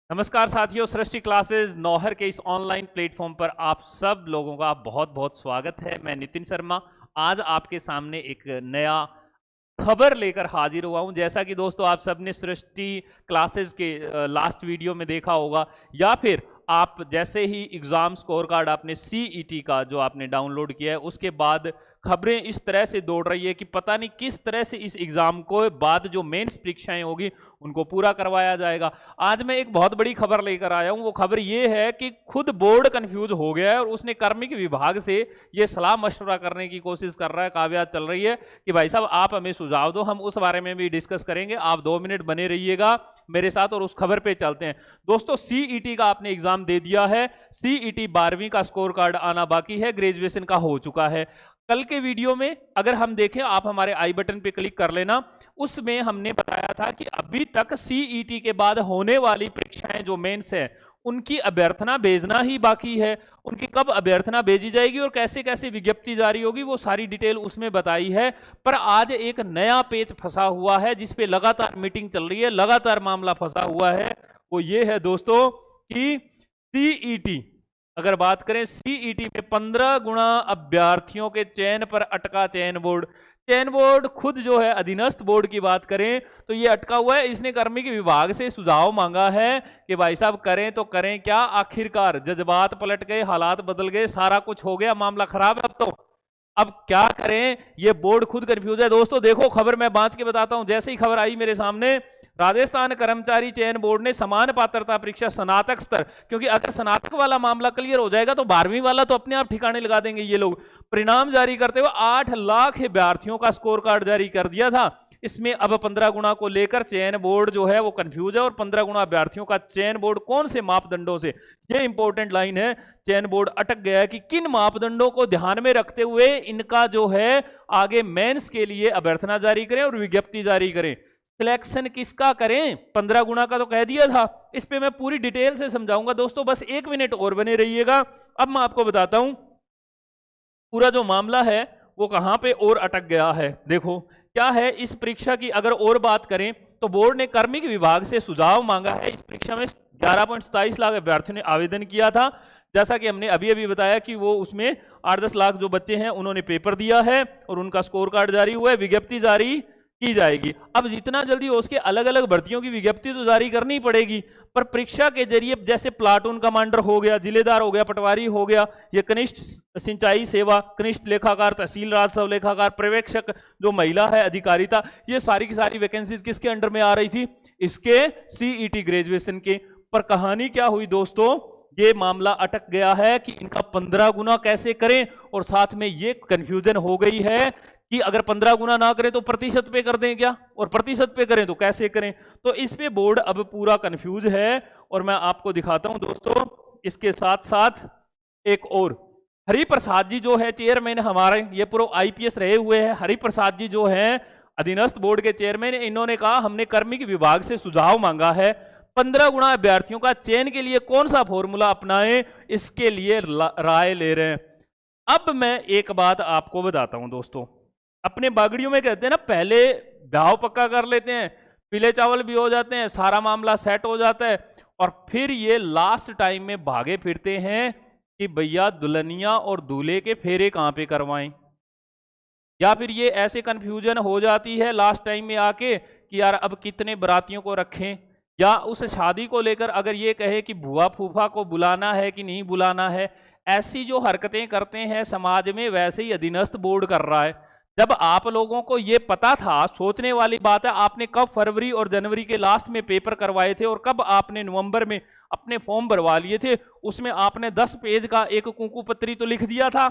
नमस्कार साथियों, सृष्टि क्लासेस नौहर के इस ऑनलाइन प्लेटफॉर्म पर आप सब लोगों का बहुत बहुत स्वागत है। मैं नितिन शर्मा आज आपके सामने एक नया खबर लेकर हाजिर हुआ हूं। जैसा कि दोस्तों आप सबने सृष्टि क्लासेस के लास्ट वीडियो में देखा होगा, या फिर आप जैसे ही एग्जाम स्कोर कार्ड आपने सीईटी का जो आपने डाउनलोड किया है उसके बाद खबरें इस तरह से दौड़ रही है कि पता नहीं किस तरह से इस एग्जाम को बाद जो मेंस परीक्षाएं होगी उनको पूरा करवाया जाएगा। आज मैं एक बहुत बड़ी खबर लेकर आया हूं। वो खबर ये है कि खुद बोर्ड कंफ्यूज हो गया है और उसने कार्मिक विभाग से ये सलाह मशवरा करने की कोशिश कर रहा है। काव्यात चल रही है कि भाई साहब आप हमें सुझाव दो, हम उस बारे में भी डिस्कस करेंगे। आप 2 मिनट बने रहिएगा मेरे साथ और उस खबर पे चलते हैं। दोस्तों सीईटी का आपने एग्जाम दे दिया है। सीईटी 12वीं का स्कोर कार्ड आना बाकी है, ग्रेजुएशन का हो चुका है। कल के वीडियो में अगर हम देखें, आप हमारे आई बटन पे क्लिक कर लेना, उसमें हमने बताया था कि अभी तक सीईटी के बाद होने वाली परीक्षाएं जो मेंस है उनकी अभ्यर्थना भेजना ही बाकी है। उनकी कब अभ्यर्थना भेजी जाएगी और कैसे कैसे विज्ञप्ति जारी होगी वो सारी डिटेल उसमें बताई है। पर आज एक नया पेच फंसा हुआ है जिस पे लगातार मीटिंग चल रही है, लगातार मामला फंसा हुआ है। वो ये है दोस्तों कि सीईटी, अगर बात करें सीईटी में 15 गुना अभ्यर्थियों के चयन पर अटका चयन बोर्ड। चयन बोर्ड खुद जो है अधीनस्थ बोर्ड की बात करें तो ये अटका हुआ है। इसने कार्मिक विभाग से सुझाव मांगा है कि भाई साहब करें तो करें क्या। आखिरकार जज्बात पलट गए, हालात बदल गए, सारा कुछ हो गया, मामला खराब है। अब क्या करें, ये बोर्ड खुद कंफ्यूज है। दोस्तों देखो खबर मैं बांच के बताता हूं। जैसे ही खबर आई मेरे सामने, राजस्थान कर्मचारी चयन बोर्ड ने समान पात्रता परीक्षा स्नातक स्तर, क्योंकि अगर स्नातक वाला मामला क्लियर हो जाएगा तो 12वीं वाला तो अपने आप ठिकाने लगा देंगे ये लोग। परिणाम जारी करते हुए 8 लाख अभ्यर्थियों का स्कोर कार्ड जारी कर दिया था। इसमें अब 15 गुना को लेकर चयन बोर्ड जो है वो कंफ्यूज है। और 15 गुना अभ्यर्थियों का चयन बोर्ड कौन से मापदंडों से, ये इंपॉर्टेंट लाइन है, चयन बोर्ड अटक गया है कि किन मापदंडों को ध्यान में रखते हुए इनका जो है आगे मेंस के लिए अभ्यर्थना जारी करें और विज्ञप्ति जारी करें। सिलेक्शन किसका करें, 15 गुना का तो कह दिया था। इस पे मैं पूरी डिटेल से समझाऊंगा दोस्तों, बस 1 मिनट और बने रहिएगा। अब मैं आपको बताता हूं पूरा जो मामला है वो कहां पे और अटक गया है। देखो क्या है, इस परीक्षा की अगर और बात करें तो बोर्ड ने कार्मिक विभाग से सुझाव मांगा है। इस परीक्षा में 11.27 लाख अभ्यर्थियों ने आवेदन किया था। जैसा कि हमने अभी अभी बताया कि वो उसमें 8-10 लाख जो बच्चे हैं उन्होंने पेपर दिया है और उनका स्कोर कार्ड जारी हुआ है, विज्ञप्ति जारी की जाएगी। अब जितना जल्दी हो उसके अलग अलग भर्तियों की विज्ञप्ति तो जारी करनी पड़ेगी, पर परीक्षा के जरिए जैसे प्लाटून कमांडर हो गया, जिलेदार हो गया, पटवारी हो गया, ये कनिष्ठ सिंचाई सेवा, कनिष्ठ लेखाकार, तहसील राजस्व लेखाकार, पर्यवेक्षक जो महिला है, अधिकारिता, ये सारी की सारी वैकेंसीज किसके अंडर में आ रही थी, इसके सीईटी ग्रेजुएशन के। पर कहानी क्या हुई दोस्तों, ये मामला अटक गया है कि इनका 15 गुना कैसे करें। और साथ में ये कंफ्यूजन हो गई है कि अगर 15 गुना ना करें तो प्रतिशत पे कर दें क्या, और प्रतिशत पे करें तो कैसे करें। तो इस पे बोर्ड अब पूरा कंफ्यूज है और मैं आपको दिखाता हूं दोस्तों। इसके साथ साथ एक और, हरिप्रसाद जी जो है चेयरमैन हमारे, ये पूरा आईपीएस रहे हुए हैं। हरिप्रसाद जी जो हैं अधीनस्थ बोर्ड के चेयरमैन, इन्होंने कहा हमने कार्मिक विभाग से सुझाव मांगा है 15 गुना अभ्यर्थियों का चयन के लिए कौन सा फॉर्मूला अपनाएं, इसके लिए राय ले रहे हैं। अब मैं एक बात आपको बताता हूं दोस्तों, अपने बागड़ियों में कहते हैं ना, पहले भाव पक्का कर लेते हैं, पीले चावल भी हो जाते हैं, सारा मामला सेट हो जाता है, और फिर ये लास्ट टाइम में भागे फिरते हैं कि भैया दुल्हनिया और दूल्हे के फेरे कहां पे करवाएं। या फिर ये ऐसे कंफ्यूजन हो जाती है लास्ट टाइम में आके कि यार अब कितने बरातियों को रखें, या उस शादी को लेकर अगर ये कहे कि बुआ फूफा को बुलाना है कि नहीं बुलाना है। ऐसी जो हरकतें करते हैं समाज में, वैसे ही अधीनस्थ बोर्ड कर रहा है। जब आप लोगों को ये पता था, सोचने वाली बात है, आपने कब फरवरी और जनवरी के लास्ट में पेपर करवाए थे और कब आपने नवंबर में अपने फॉर्म भरवा लिए थे। उसमें आपने 10 पेज का एक कुंकू पत्री तो लिख दिया था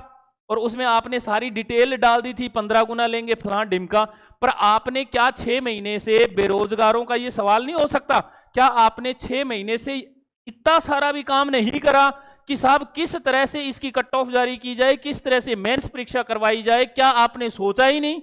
और उसमें आपने सारी डिटेल डाल दी थी, 15 गुना लेंगे फलां ढिमका। पर आपने क्या 6 महीने से बेरोजगारों का ये सवाल नहीं हो सकता, क्या आपने 6 महीने से इतना सारा भी काम नहीं करा कि साहब किस तरह से इसकी कट ऑफ जारी की जाए, किस तरह से मेंस परीक्षा करवाई जाए? क्या आपने सोचा ही नहीं?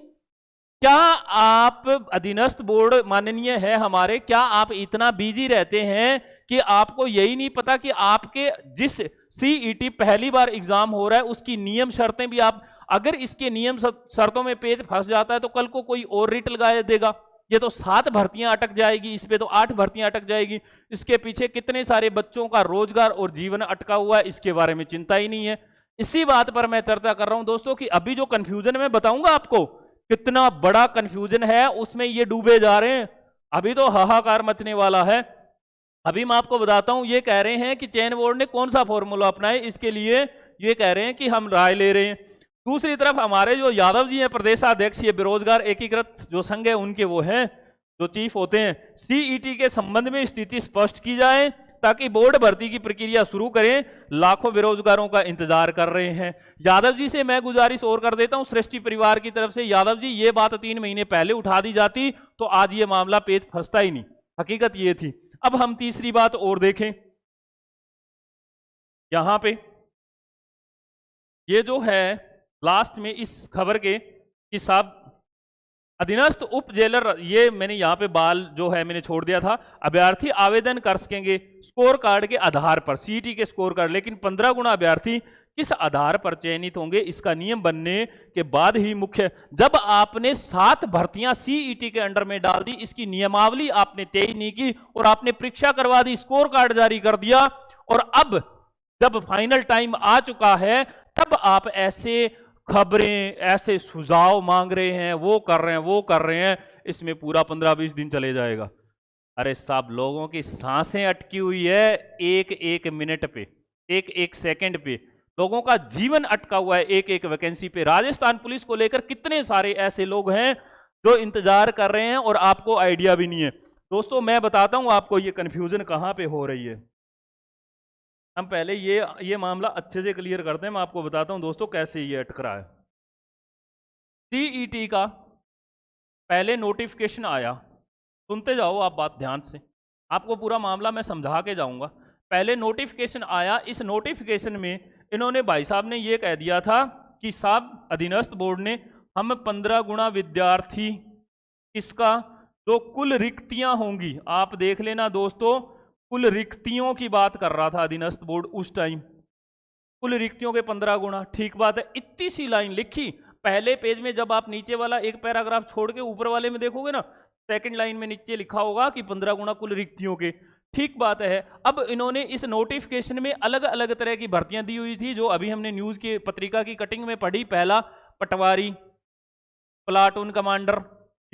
क्या आप अधीनस्थ बोर्ड माननीय है हमारे, क्या आप इतना बिजी रहते हैं कि आपको यही नहीं पता कि आपके जिस सीईटी पहली बार एग्जाम हो रहा है उसकी नियम शर्तें भी आप, अगर इसके नियम शर्तों में पेच फंस जाता है तो कल को कोई और रिट लगाया देगा, ये तो 7 भर्तियां अटक जाएगी, इस पे तो 8 भर्तियां अटक जाएगी। इसके पीछे कितने सारे बच्चों का रोजगार और जीवन अटका हुआ है, इसके बारे में चिंता ही नहीं है। इसी बात पर मैं चर्चा कर रहा हूं दोस्तों कि अभी जो कंफ्यूजन मैं बताऊंगा आपको, कितना बड़ा कंफ्यूजन है, उसमें ये डूबे जा रहे हैं। अभी तो हाहाकार मचने वाला है। अभी मैं आपको बताता हूं, ये कह रहे हैं कि चयन बोर्ड ने कौन सा फॉर्मूला अपनाए, इसके लिए ये कह रहे हैं कि हम राय ले रहे हैं। दूसरी तरफ हमारे जो यादव जी हैं प्रदेशाध्यक्ष, ये बेरोजगार एकीकृत जो संघ है उनके वो हैं जो चीफ होते हैं, सीईटी के संबंध में स्थिति स्पष्ट की जाए ताकि बोर्ड भर्ती की प्रक्रिया शुरू करें, लाखों बेरोजगारों का इंतजार कर रहे हैं। यादव जी से मैं गुजारिश और कर देता हूं सृष्टि परिवार की तरफ से, यादव जी ये बात 3 महीने पहले उठा दी जाती तो आज ये मामला पेच फंसता ही नहीं, हकीकत ये थी। अब हम तीसरी बात और देखें, यहां पे ये जो है लास्ट में इस खबर के कि साहब अधीनस्थ उप जेलर, ये मैंने यहां पे बाल जो है मैंने छोड़ दिया था, अभ्यर्थी आवेदन कर सकेंगे स्कोर कार्ड के आधार पर, सीईटी के स्कोर कार्ड, लेकिन 15 गुना अभ्यर्थी किस आधार पर चयनित होंगे, इसका नियम बनने के बाद ही मुख्य। जब आपने 7 भर्तियां सीईटी के अंडर में डाल दी, इसकी नियमावली आपने तय नहीं की और आपने परीक्षा करवा दी, स्कोर कार्ड जारी कर दिया, और अब जब फाइनल टाइम आ चुका है तब आप ऐसे खबरें, ऐसे सुझाव मांग रहे हैं, वो कर रहे हैं, वो कर रहे हैं, इसमें पूरा 15-20 दिन चले जाएगा। अरे साहब, लोगों की सांसें अटकी हुई है एक एक मिनट पे, एक एक सेकंड पे, लोगों का जीवन अटका हुआ है एक एक वैकेंसी पे। राजस्थान पुलिस को लेकर कितने सारे ऐसे लोग हैं जो इंतजार कर रहे हैं और आपको आइडिया भी नहीं है। दोस्तों मैं बताता हूं आपको ये कंफ्यूजन कहां पे हो रही है। हम पहले ये मामला अच्छे से क्लियर करते हैं, मैं आपको बताता हूं दोस्तों कैसे ये अटक रहा है। सीईटी का पहले नोटिफिकेशन आया, सुनते जाओ आप बात ध्यान से, आपको पूरा मामला मैं समझा के जाऊंगा। पहले नोटिफिकेशन आया, इस नोटिफिकेशन में इन्होंने भाई साहब ने ये कह दिया था कि साहब अधीनस्थ बोर्ड ने हम 15 गुना विद्यार्थी, इसका जो कुल रिक्तियां होंगी, आप देख लेना दोस्तों, कुल रिक्तियों की बात कर रहा था अधीनस्थ बोर्ड उस टाइम, कुल रिक्तियों के 15 गुना। ठीक बात है, इतनी सी लाइन लिखी पहले पेज में, जब आप नीचे वाला एक पैराग्राफ छोड़ के ऊपर वाले में देखोगे ना, सेकंड लाइन में नीचे लिखा होगा कि 15 गुना कुल रिक्तियों के। ठीक बात है। अब इन्होंने इस नोटिफिकेशन में अलग अलग तरह की भर्तियां दी हुई थी, जो अभी हमने न्यूज की पत्रिका की कटिंग में पढ़ी। पहला पटवारी, प्लाटून कमांडर,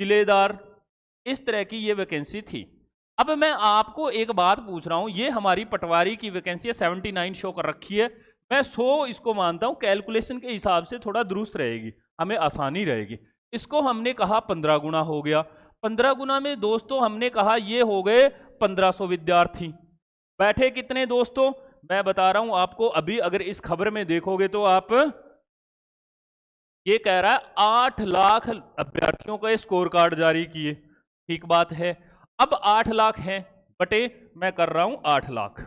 जिलेदार, इस तरह की ये वैकेंसी थी। अब मैं आपको एक बात पूछ रहा हूं, ये हमारी पटवारी की वैकेंसी है, 79 शो कर रखी है, मैं 100 इसको मानता हूं, कैलकुलेशन के हिसाब से थोड़ा दुरुस्त रहेगी, हमें आसानी रहेगी। इसको हमने कहा 15 गुना हो गया, 15 गुना में दोस्तों हमने कहा ये हो गए 1500 विद्यार्थी। बैठे कितने दोस्तों, मैं बता रहा हूं आपको, अभी अगर इस खबर में देखोगे तो आप, ये कह रहा है 8 लाख अभ्यर्थियों का स्कोर कार्ड जारी किए। ठीक बात है। अब 8 लाख हैं बटे, मैं कर रहा हूं 8 लाख।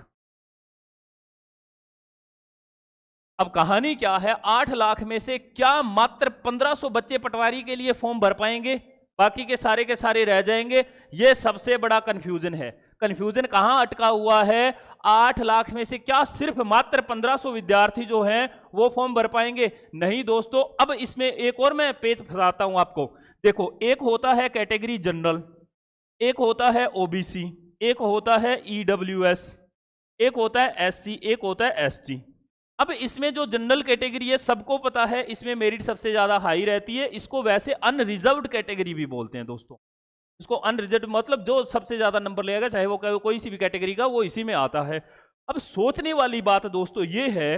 अब कहानी क्या है, 8 लाख में से क्या मात्र 1500 बच्चे पटवारी के लिए फॉर्म भर पाएंगे, बाकी के सारे रह जाएंगे? ये सबसे बड़ा कंफ्यूजन है। कंफ्यूजन कहां अटका हुआ है, 8 लाख में से क्या सिर्फ मात्र 1500 विद्यार्थी जो हैं वो फॉर्म भर पाएंगे? नहीं दोस्तों। अब इसमें एक और मैं पेच फंसाता हूं आपको। देखो, एक होता है कैटेगरी जनरल, एक होता है ओबीसी, एक होता है ईडब्ल्यूएस, एक होता है एससी, एक होता है एसटी। अब इसमें जो जनरल कैटेगरी है, सबको पता है इसमें मेरिट सबसे ज्यादा हाई रहती है। इसको वैसे अनरिजर्व्ड कैटेगरी भी बोलते हैं दोस्तों। इसको अनरिजर्व्ड मतलब जो सबसे ज्यादा नंबर लेगा, चाहे वो कोई सी भी कैटेगरी का, वो इसी में आता है। अब सोचने वाली बात दोस्तों ये है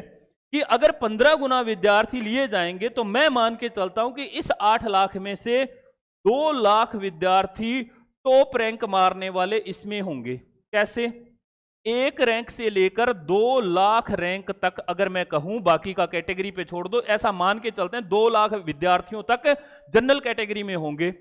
कि अगर 15 गुना विद्यार्थी लिए जाएंगे तो मैं मान के चलता हूं कि इस 8 लाख में से 2 लाख विद्यार्थी टॉप रैंक मारने वाले इसमें होंगे। कैसे? 1 रैंक से लेकर 2 लाख रैंक तक, अगर मैं कहूं बाकी का कैटेगरी पे छोड़ दो, ऐसा मान के चलते हैं 2 लाख विद्यार्थियों तक जनरल कैटेगरी में होंगे।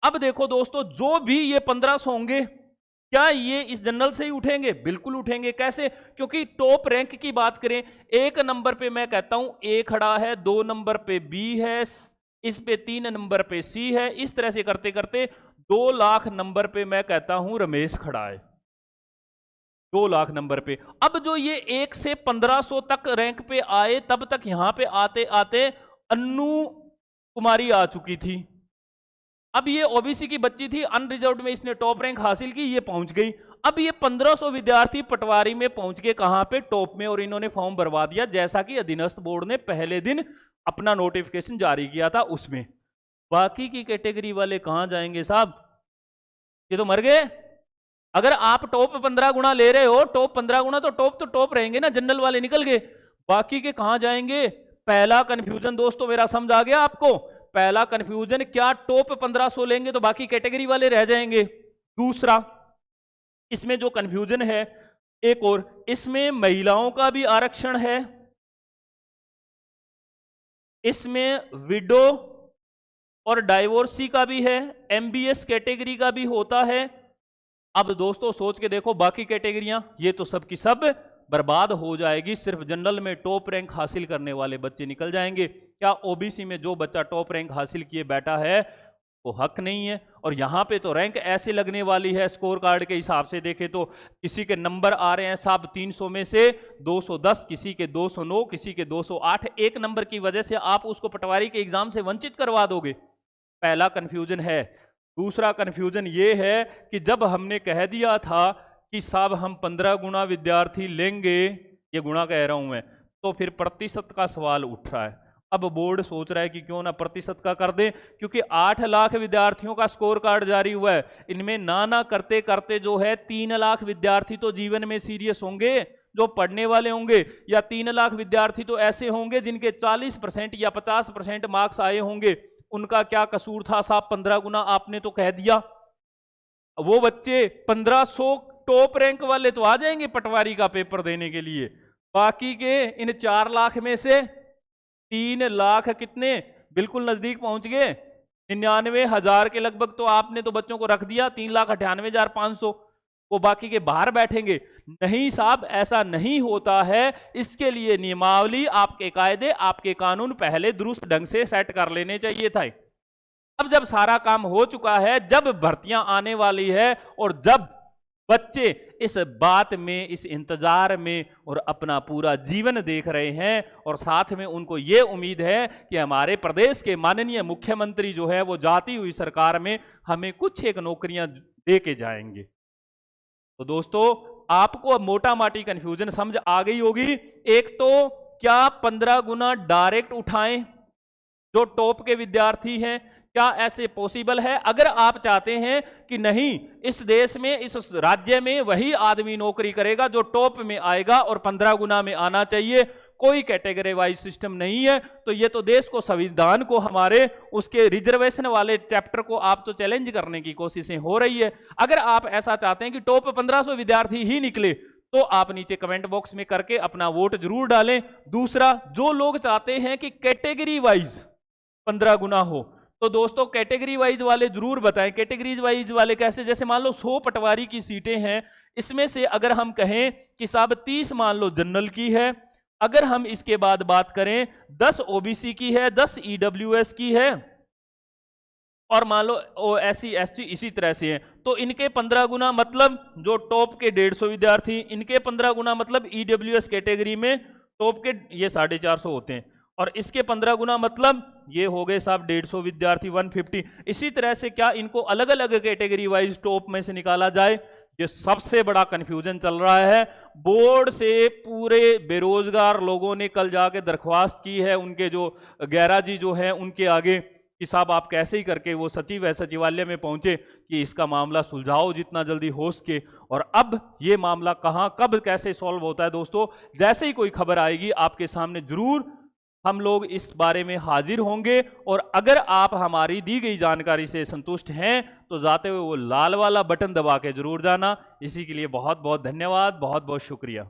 अब देखो दोस्तों, जो भी ये 1500 होंगे, क्या ये इस जनरल से ही उठेंगे? बिल्कुल उठेंगे। कैसे? क्योंकि टॉप रैंक की बात करें, 1 नंबर पे मैं कहता हूं ए खड़ा है, 2 नंबर पे बी है, इस पे 3 नंबर पे सी है, इस तरह से करते करते 2 लाख नंबर पे मैं कहता हूं रमेश खड़ा है, 2 लाख नंबर पे। अब जो ये 1 से 1500 तक रैंक पे आए, तब तक यहां पे आते आते अन्नू कुमारी आ चुकी थी। अब ये ओबीसी की बच्ची थी, अनरिजर्व्ड में इसने टॉप रैंक हासिल की, ये पहुंच गई। अब ये 1500 विद्यार्थी पटवारी में पहुंच गए, कहां पे, टॉप में, और इन्होंने फॉर्म भरवा दिया जैसा कि अधीनस्थ बोर्ड ने पहले दिन अपना नोटिफिकेशन जारी किया था उसमें। बाकी की कैटेगरी वाले कहां जाएंगे साहब, ये तो मर गए। अगर आप टॉप 15 गुना ले रहे हो, टॉप 15 गुना तो टॉप रहेंगे ना, जनरल वाले निकल गए, बाकी के कहां जाएंगे। पहला कंफ्यूजन दोस्तों मेरा समझ आ गया आपको। पहला कंफ्यूजन, क्या टॉप 1500 लेंगे तो बाकी कैटेगरी वाले रह जाएंगे। दूसरा, इसमें जो कंफ्यूजन है एक और, इसमें महिलाओं का भी आरक्षण है, इसमें विडो और डाइवोर्सी का भी है, एमबीएस कैटेगरी का भी होता है। अब दोस्तों सोच के देखो, बाकी कैटेगरियां ये तो सब की सब बर्बाद हो जाएगी, सिर्फ जनरल में टॉप रैंक हासिल करने वाले बच्चे निकल जाएंगे। क्या ओबीसी में जो बच्चा टॉप रैंक हासिल किए बैठा है वो हक नहीं है। और यहां पे तो रैंक ऐसे लगने वाली है, स्कोर कार्ड के हिसाब से देखें तो किसी के नंबर आ रहे हैं साहब 300 में से 210, किसी के 209, किसी के 208। एक नंबर की वजह से आप उसको पटवारी के एग्जाम से वंचित करवा दोगे। पहला कंफ्यूजन है। दूसरा कंफ्यूजन ये है कि जब हमने कह दिया था कि साहब हम 15 गुना विद्यार्थी लेंगे, ये गुना कह रहा हूं मैं, तो फिर प्रतिशत का सवाल उठ रहा है। अब बोर्ड सोच रहा है कि क्यों ना प्रतिशत का कर दें, क्योंकि 8 लाख विद्यार्थियों का स्कोर कार्ड जारी हुआ है, इनमें ना करते करते जो है 3 लाख विद्यार्थी तो जीवन में सीरियस होंगे जो पढ़ने वाले होंगे, या 3 लाख विद्यार्थी तो ऐसे होंगे जिनके 40% या 50% मार्क्स आए होंगे। उनका क्या कसूर था साहब, 15 गुना आपने तो कह दिया। वो बच्चे 1500 टॉप रैंक वाले तो आ जाएंगे पटवारी का पेपर देने के लिए, बाकी के इन 4 लाख में से 3 लाख कितने बिल्कुल नजदीक पहुंच गए, 99,000 के लगभग तो आपने तो बच्चों को रख दिया, 3,98,500, वो बाकी के बाहर बैठेंगे। नहीं साहब, ऐसा नहीं होता है। इसके लिए नियमावली, आपके कायदे, आपके कानून पहले दुरुस्त ढंग से सेट कर लेने चाहिए था। अब जब सारा काम हो चुका है, जब भर्तियां आने वाली है और जब बच्चे इस बात में, इस इंतजार में और अपना पूरा जीवन देख रहे हैं, और साथ में उनको ये उम्मीद है कि हमारे प्रदेश के माननीय मुख्यमंत्री जो है वो जाती हुई सरकार में हमें कुछ एक नौकरियां दे के जाएंगे। तो दोस्तों आपको अब मोटा माटी कंफ्यूजन समझ आ गई होगी। एक तो क्या 15 गुना डायरेक्ट उठाएं जो टॉप के विद्यार्थी हैं, क्या ऐसे पॉसिबल है? अगर आप चाहते हैं कि नहीं, इस देश में, इस राज्य में वही आदमी नौकरी करेगा जो टॉप में आएगा और 15 गुना में आना चाहिए, कोई कैटेगरी वाइज सिस्टम नहीं है, तो ये तो देश को, संविधान को, हमारे उसके रिजर्वेशन वाले चैप्टर को आप तो चैलेंज करने की कोशिशें हो रही है। अगर आप ऐसा चाहते हैं कि टॉप 1500 विद्यार्थी ही निकले, तो आप नीचे कमेंट बॉक्स में करके अपना वोट जरूर डालें। दूसरा, जो लोग चाहते हैं कि कैटेगरी वाइज 15 गुना हो, तो दोस्तों कैटेगरी वाइज वाले जरूर बताएं। कैटेगरीज वाइज वाले कैसे? जैसे मान लो 100 पटवारी की सीटें हैं, इसमें से अगर हम कहें कि साहब 30 मान लो जनरल की है, अगर हम इसके बाद बात करें 10 ओबीसी की है, 10 ईडब्ल्यूएस की है, और मान लो एससी एसटी इसी तरह से है, तो इनके 15 गुना मतलब जो टॉप के 150 विद्यार्थी, इनके 15 गुना मतलब ईडब्ल्यूएस कैटेगरी में टॉप के ये 450 होते हैं, और इसके 15 गुना मतलब ये हो गए साहब 150 विद्यार्थी 150। इसी तरह से क्या इनको अलग अलग कैटेगरी वाइज टॉप में से निकाला जाए? ये सबसे बड़ा कंफ्यूजन चल रहा है। बोर्ड से पूरे बेरोजगार लोगों ने कल जाके दरख्वास्त की है उनके जो गैरा जी जो हैं उनके आगे कि साहब आप कैसे ही करके वो सचिव है, सचिवालय में पहुंचे कि इसका मामला सुलझाओ जितना जल्दी हो सके। और अब ये मामला कहां कब कैसे सॉल्व होता है दोस्तों, जैसे ही कोई खबर आएगी आपके सामने जरूर हम लोग इस बारे में हाजिर होंगे। और अगर आप हमारी दी गई जानकारी से संतुष्ट हैं तो जाते हुए वो लाल वाला बटन दबा के जरूर जाना। इसी के लिए बहुत बहुत धन्यवाद, बहुत बहुत शुक्रिया।